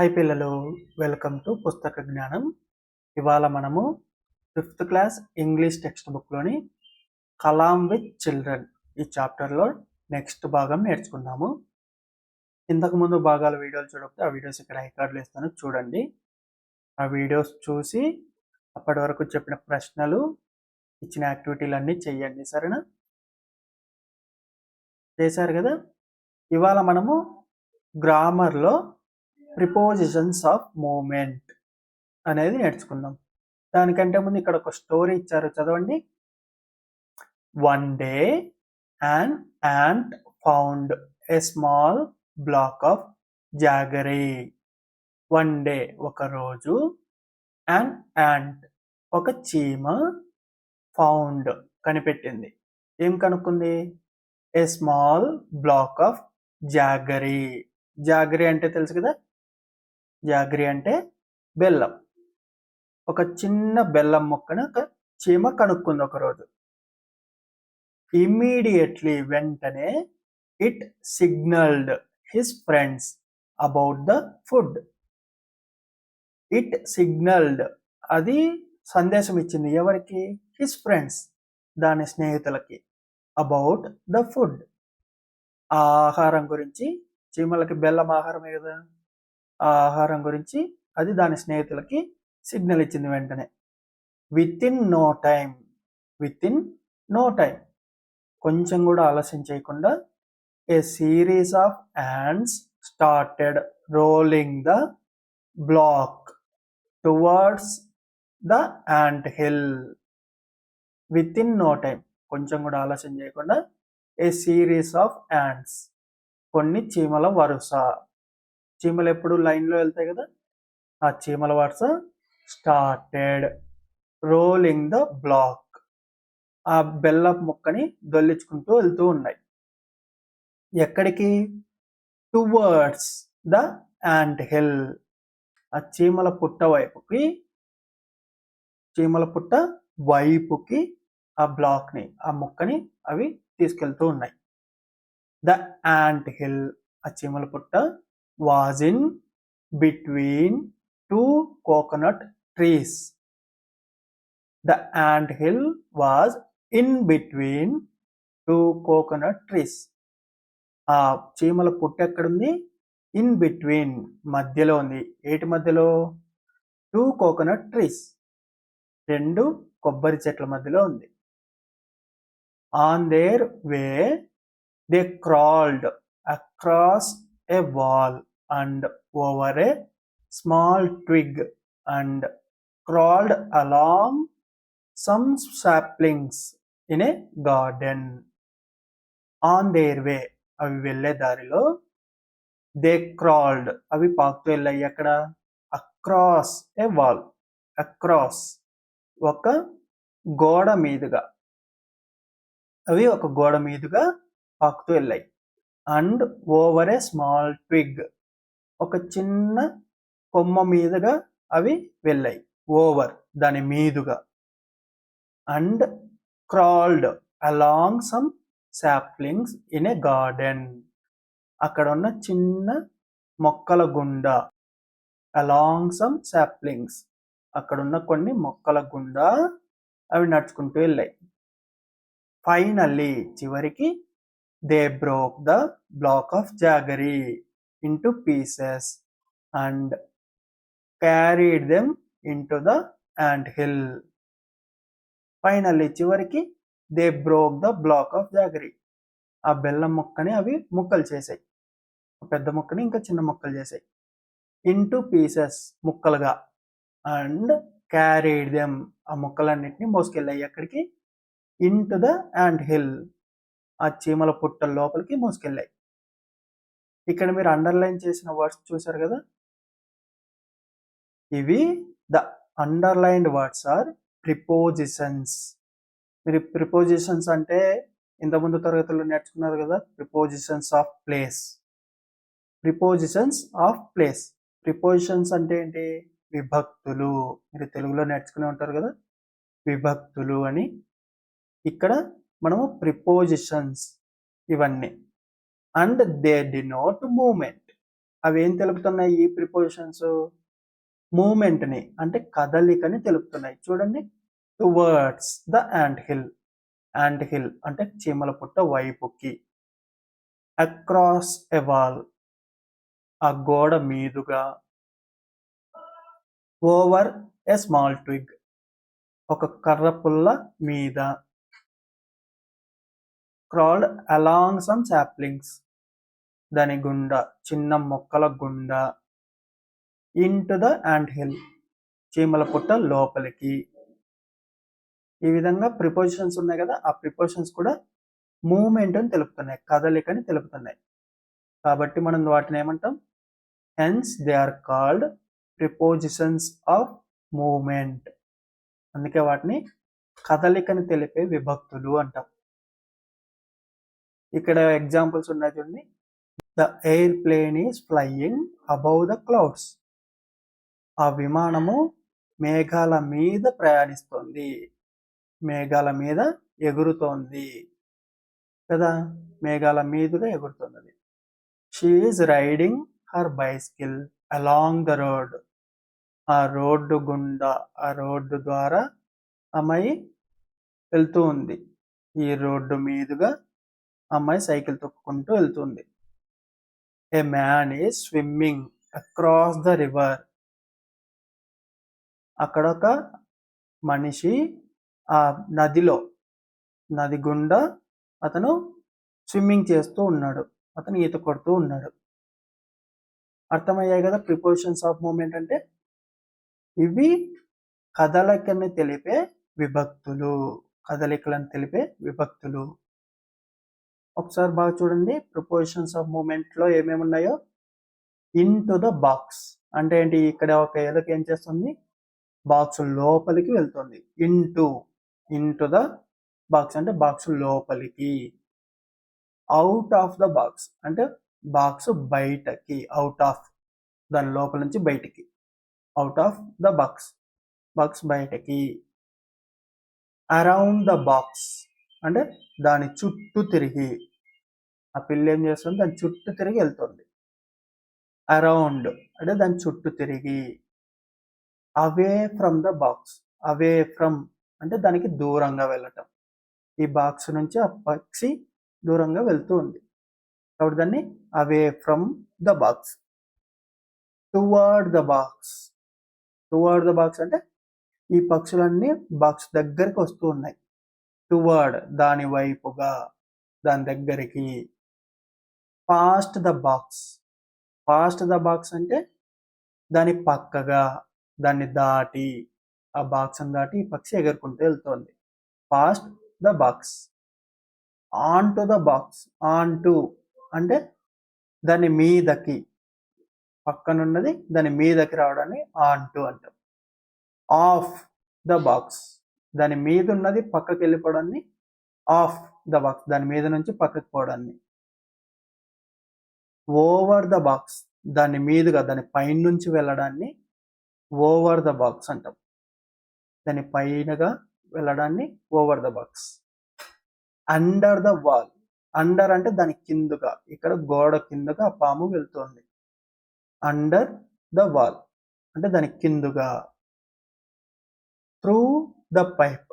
Hi పిల్లలు, welcome to పుస్తక జ్ఞానం. ఇవాళ మనము 5th క్లాస్ ఇంగ్లీష్ టెక్స్ట్ బుక్లోని కలాం విత్ చిల్డ్రన్ ఈ చాప్టర్లో నెక్స్ట్ భాగం నేర్చుకుందాము. ఇంతకుముందు భాగాల వీడియోలు చూడకపోతే ఆ వీడియోస్ ఇక్కడ ఐకార్డులు ఇస్తాను, చూడండి. ఆ వీడియోస్ చూసి అప్పటి వరకు చెప్పిన ప్రశ్నలు, ఇచ్చిన యాక్టివిటీలు అన్నీ చెయ్యండి, సరేనా? చేశారు కదా. ఇవాళ మనము గ్రామర్లో ప్రిపోజిషన్స్ ఆఫ్ మూమెంట్ అనేది నేర్చుకుందాం. దానికంటే ముందు ఇక్కడ ఒక స్టోరీ ఇచ్చారు, చదవండి. One day an ant found a small block of jaggery. One day ఒక రోజు, an ant ఒక చీమ, ఫౌండ్ కనిపెట్టింది. ఏం కనుక్కుంది? A small block of jaggery. Jaggery అంటే తెలుసు కదా, జాగరీ అంటే బెల్లం. ఒక చిన్న బెల్లం మొక్కను ఒక చీమ కనుక్కుంది ఒకరోజు. ఇమ్మీడియట్లీ వెంటనే it సిగ్నల్డ్ his friends about the food. It సిగ్నల్డ్ అది సందేశం ఇచ్చింది ఎవరికి? హిస్ ఫ్రెండ్స్ దాని స్నేహితులకి. అబౌట్ ద ఫుడ్ ఆ ఆహారం గురించి. చీమలకి బెల్లం ఆహారమే కదా, ఆ ఆహారం గురించి అది దాని స్నేహితులకి సిగ్నల్ ఇచ్చింది వెంటనే. విత్ ఇన్ నో టైం కొంచెం కూడా ఆలస్యం చేయకుండా a series of ants started rolling the block towards the ant hill. Within no time కొంచెం కూడా ఆలస్యం చేయకుండా ఏ సిరీస్ ఆఫ్ యాంట్స్ కొన్ని చీమల వరుస. చీమలు ఎప్పుడు లైన్లో వెళ్తాయి కదా, ఆ చీమల వరుస స్టార్టెడ్ రోలింగ్ ద బ్లాక్ ఆ బెల్లం ముక్కని దొల్లించుకుంటూ వెళ్తూ ఉన్నాయి. ఎక్కడికి? టువర్డ్స్ ద యాంట్ హిల్ ఆ చీమల పుట్ట వైపుకి ఆ బ్లాక్ని, ఆ ముక్కని అవి తీసుకెళ్తూ ఉన్నాయి. ద యాంట్ హిల్ ఆ చీమల పుట్ట was in between two coconut trees. The ant hill was in between two coconut trees. ఆ చీమల పుట్ట ఎక్కడుంది? ఇన్ బిట్వీన్ మధ్యలో ఉంది. ఏటి మధ్యలో? టూ కోకోనట్ ట్రీస్ రెండు కొబ్బరి చెట్ల మధ్యలో ఉంది. On their way they crawled across a wall and over a small twig and crawled along some saplings in a garden. On their way అవి వెళ్ళే దారిలో they crawled అవి పాకుతూ వెళ్ళాయి. ఎక్కడ? అక్రాస్ ఏ వాల్, అక్రాస్ ఒక గోడ మీదుగా, అవి ఒక గోడ మీదుగా పాకుతూ వెళ్ళాయి. And over a small twig ఒక చిన్న కొమ్మ మీదుగా అవి వెళ్ళాయి. ఓవర్ దాని మీదుగా. And crawled along some saplings in a garden అక్కడ ఉన్న చిన్న మొక్కల గుండా. అలాంగ్ సమ్ సాప్లింగ్స్ అక్కడున్న కొన్ని మొక్కల గుండా అవి నడుచుకుంటూ వెళ్ళాయి. ఫైనల్లీ చివరికి they broke the block of jaggery into pieces and carried them into the ant hill. Finally చివరికి they broke the block of jaggery ఆ బెల్లం ముక్కని అవి ముక్కలు చేసాయి. పెద్ద ముక్కని ఇంకా చిన్న ముక్కలు చేసాయి. into pieces ముక్కలుగా. and carried them ఆ ముక్కలన్నిటిని మోసుకెళ్ళాయి. ఎక్కడికి? into the ant hill ఆ చీమల పుట్టల లోపలికి మోసుకెళ్ళాయి. ఇక్కడ మీరు అండర్లైన్ చేసిన వర్డ్స్ చూసారు కదా, ఇవి the underlined words are prepositions. మీరు ప్రిపోజిషన్స్ అంటే ఇంతకుముందు తరగతుల్లో నేర్చుకున్నారు కదా, prepositions of place. Prepositions of place. Prepositions అంటే ఏంటి? విభక్తులు. మీరు తెలుగులో నేర్చుకునే ఉంటారు కదా, విభక్తులు అని. ఇక్కడ మనము ప్రిపోజిషన్స్ ఇవన్నీ. అండ్ దే డినోట్ మూమెంట్ అవి ఏం తెలుపుతున్నాయి ఈ ప్రిపోజిషన్స్? మూమెంట్ని అంటే కదలికని తెలుపుతున్నాయి. చూడండి, towards the ant hill, ant hill అంటే చీమల పుట్ట వైపుకి. అక్రాస్ ఎ వాల్, ఆ గోడ మీదుగా. ఓవర్ ఎ స్మాల్ ట్విగ్, ఒక కర్ర పుల్ల మీద. క్రాల్డ్ అలాంగ్ సమ్ సాప్లింగ్స్, దాని గుండా, చిన్న మొక్కల గుండా. ఇంటు ద యాంట్ హిల్, చీమల పుట్ట లోపలికి. ఈ విధంగా ప్రిపోజిషన్స్ ఉన్నాయి కదా, ఆ ప్రిపోజిషన్స్ కూడా మూమెంట్ అని తెలుపుతున్నాయి, కదలికని తెలుపుతున్నాయి. కాబట్టి మనం వాటిని ఏమంటాం? Hence they are called prepositions of moment. అందుకే వాటిని కదలికని తెలిపే విభక్తులు అంటాం. ఇక్కడ ఎగ్జాంపుల్స్ ఉన్నాయి చూడండి. The airplane is flying above the clouds, ఆ విమానము మేఘాల మీద ప్రయాణిస్తోంది, మేఘాల మీద ఎగురుతోంది కదా, మేఘాల మీదుగా ఎగురుతున్నది. She is riding her bicycle along the road, ఆ రోడ్డు గుండా, ఆ రోడ్డు ద్వారా అమ్మాయి వెళ్తూ ఉంది, ఈ రోడ్డు మీదుగా అమ్మాయి సైకిల్ తొక్కుకుంటూ వెళ్తుంది. ఏ man is swimming across the river, అక్కడ ఒక మనిషి ఆ నదిలో, నది గుండా అతను స్విమ్మింగ్ చేస్తూ ఉన్నాడు, అతను ఈత కొడుతూ ఉన్నాడు. అర్థమయ్యాయి కదా ప్రిపోజిషన్స్ ఆఫ్ మూమెంట్ అంటే? ఇవి కదలికని తెలిపే విభక్తులు, కదలికలను తెలిపే విభక్తులు. ఒకసారి బాగా చూడండి, ప్రిపోజిషన్స్ ఆఫ్ మూమెంట్ లో ఏమేమి ఉన్నాయో. ఇన్ టు ద బాక్స్ అంటే ఏంటి? ఇక్కడ ఒక ఎలుక ఏం చేస్తుంది? బాక్స్ లోపలికి వెళ్తుంది. ఇన్ టు ద బాక్స్ అంటే బాక్స్ లోపలికి. అవుట్ ఆఫ్ ద బాక్స్ అంటే బాక్స్ బయటకి, అవుట్ ఆఫ్, దాని లోపల నుంచి బయటికి. Out of the box, box బయటకి. అరౌండ్ ద బాక్స్ అంటే దాని చుట్టూ తిరిగి, ఆ పిల్ల ఏం చేస్తుంది? దాని చుట్టూ తిరిగి వెళ్తుంది. అరౌండ్ అంటే దాని చుట్టూ తిరిగి. Away from the box, away from అంటే దానికి దూరంగా వెళ్ళటం. ఈ బాక్స్ నుంచి ఆ పక్షి దూరంగా వెళ్తూ ఉంది కాబట్టి దాన్ని away from the box. Towards the box, towards the box అంటే ఈ పక్షులన్నీ బాక్స్ దగ్గరికి వస్తూ ఉన్నాయి. టువర్డ్ దాని వైపుగా, దాని దగ్గరికి. Past the box, past the box అంటే దాని పక్కగా, దాన్ని దాటి, ఆ బాక్స్ దాటి ఈ పక్షి ఎగురుకుంటూ వెళ్తోంది. Past the box. On to the box, on to అంటే దాని మీదకి, పక్కనున్నది దాని మీదకి రావడాన్ని ఆన్ టు అంటాం. ఆఫ్ ద బాక్స్, దాని మీద ఉన్నది పక్కకి వెళ్ళిపోవడాన్ని ఆఫ్ ద బాక్స్, దాని మీద నుంచి పక్కకి పోవడాన్ని. ఓవర్ ద బాక్స్, దాని మీదుగా, దాని పైన నుంచి వెళ్ళడాన్ని ఓవర్ ద బాక్స్ అంటాం. దాని పైనగా వెళ్ళడాన్ని over the box. Under the wall, under అంటే దాని కిందుగా, ఇక్కడ గోడ కిందుగా ఆ పాము వెళ్తుంది. అండర్ ద వాల్ అంటే దాని కిందుగా. Through the pipe,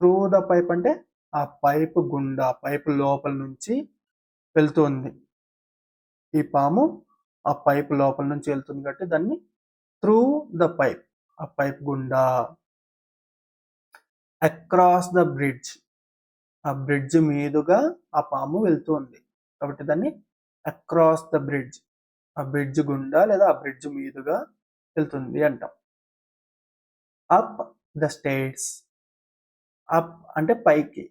through the pipe అంటే ఆ పైపు గుండా, పైపు లోపల నుంచి వెళ్తుంది. ఈ పాము ఆ పైపు లోపల నుంచి వెళ్తుంది కాబట్టి దాన్ని త్రూ ద పైప్, ఆ పైప్ గుండా. అక్రాస్ ద బ్రిడ్జ్, ఆ బ్రిడ్జ్ మీదుగా ఆ పాము వెళ్తుంది కాబట్టి దాన్ని అక్రాస్ ద బ్రిడ్జ్, ఆ బ్రిడ్జ్ గుండా లేదా ఆ బ్రిడ్జ్ మీదుగా వెళ్తుంది అంటాం. అప్ ద స్టేర్స్, అప్ అంటే పైకి,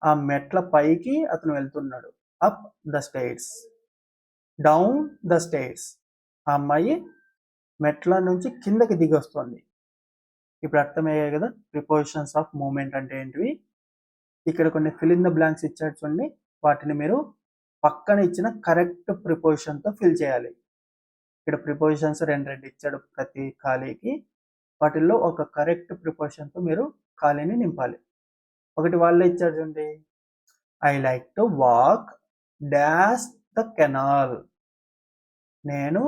ఆ మెట్ల పైకి అతను వెళ్తున్నాడు. Up the stairs. Down the stairs, ఆ అమ్మాయి మెట్ల నుంచి కిందకి దిగి వస్తుంది. ఇప్పుడు అర్థమయ్యాయి కదా ప్రిపోజిషన్స్ ఆఫ్ మూమెంట్ అంటే ఏంటివి. ఇక్కడ కొన్ని ఫిల్ ఇన్ ద బ్లాంక్స్ ఇచ్చాడు చూడండి, వాటిని మీరు పక్కన ఇచ్చిన కరెక్ట్ ప్రిపోజిషన్తో ఫిల్ చేయాలి. ఇక్కడ ప్రిపోజిషన్స్ రెండు ఇచ్చాడు ప్రతి ఖాళీకి, వాటిల్లో ఒక కరెక్ట్ ప్రిపోజిషన్తో మీరు ఖాళీని నింపాలి. ఒకటి వాళ్ళే ఇచ్చాడు చూడండి, I like to walk dash the canal. నేను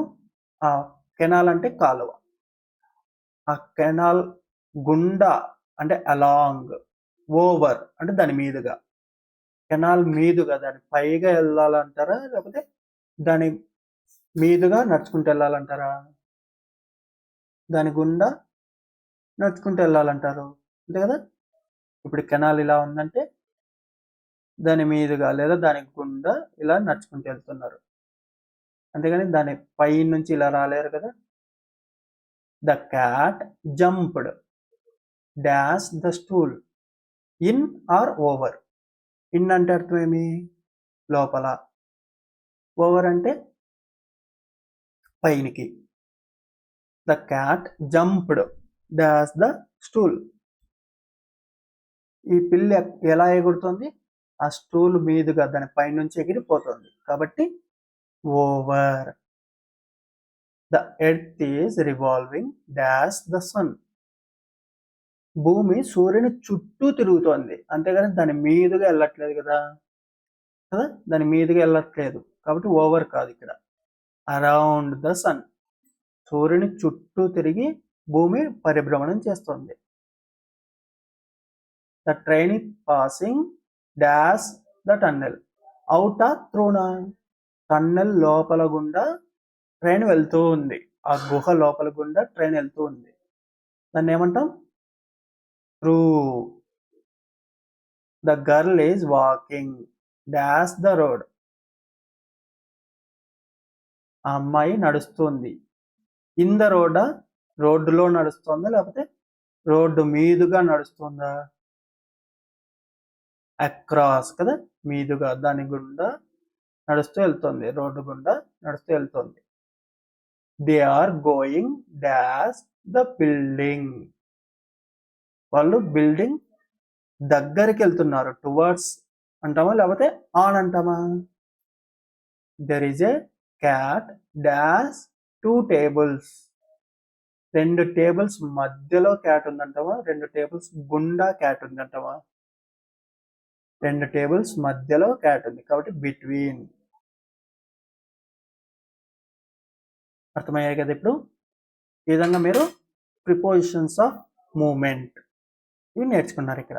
ఆ కెనాల్ అంటే కాలువ, ఆ కెనాల్ గుండా అంటే అలాంగ్, ఓవర్ అంటే దాని మీదుగా, కెనాల్ మీదుగా దాని పైగా వెళ్ళాలంటారా లేకపోతే దాని మీదుగా నడుచుకుంటూ వెళ్ళాలంటారా? దాని గుండా నడుచుకుంటూ వెళ్ళాలంటారు అంతే కదా. ఇప్పుడు కెనాల్ ఇలా ఉందంటే దాని మీదుగా లేదా దాని గుండా ఇలా నడుచుకుంటూ వెళ్తున్నారు, అంతేగాని దాని పై నుంచి ఇలా రాలేరు కదా. The cat jumped dash the stool in or over. In అంటే అర్థం ఏమి? లోపల. ఓవర్ అంటే పైనికి. The cat jumped dash the stool. ఈ పిల్లి ఎలా ఎగురుతుంది? ఆ స్టూల్ మీదుగా దాని పైనుంచి ఎగిరిపోతుంది కాబట్టి over. The earth is revolving dash the sun. భూమి సూర్యుని చుట్టూ తిరుగుతోంది, అంతేగాని దాని మీదుగా వెళ్ళట్లేదు కదా, దాని మీదుగా వెళ్ళట్లేదు కాబట్టి ఓవర్ కాదు ఇక్కడ. అరౌండ్ ద సన్, సూర్యుని చుట్టూ తిరిగి భూమి పరిభ్రమణం చేస్తుంది. The train is passing dash the tunnel out or త్రూనా. టన్నెల్ లోపల గుండా ట్రైన్ వెళ్తూ ఉంది, ఆ గుహ లోపల గుండా ట్రైన్ వెళ్తూ ఉంది, దాన్ని ఏమంటాం? Through. The girl is walking dash the road. ఆ అమ్మాయి నడుస్తుంది. ఇన్ ద రోడ్, రోడ్డులో నడుస్తుందా లేకపోతే రోడ్డు మీదుగా నడుస్తుందా? అక్రాస్ కదా, మీదుగా దాని గుండా నడుస్తూ వెళ్తుంది, రోడ్డు గుండా నడుస్తూ వెళ్తుంది. They are going dash the building. వాళ్ళు బిల్డింగ్ దగ్గరికి వెళ్తున్నారు, టువర్డ్స్ అంటామా లేకపోతే ఆన్ అంటామా? There is a cat dash 2 tables. 2 tables మధ్యలో క్యాట్ ఉందంటావా, 2 టేబుల్స్ గుండా క్యాట్ ఉందంటావా? 2 టేబుల్స్ మధ్యలో క్యాట్ ఉంది కాబట్టి బిట్వీన్. అర్థమయ్యాయి కదా ఇప్పుడు? ఈ విధంగా మీరు ప్రిపోజిషన్స్ ఆఫ్ మూమెంట్ ఇవి నేర్చుకున్నారు ఇక్కడ.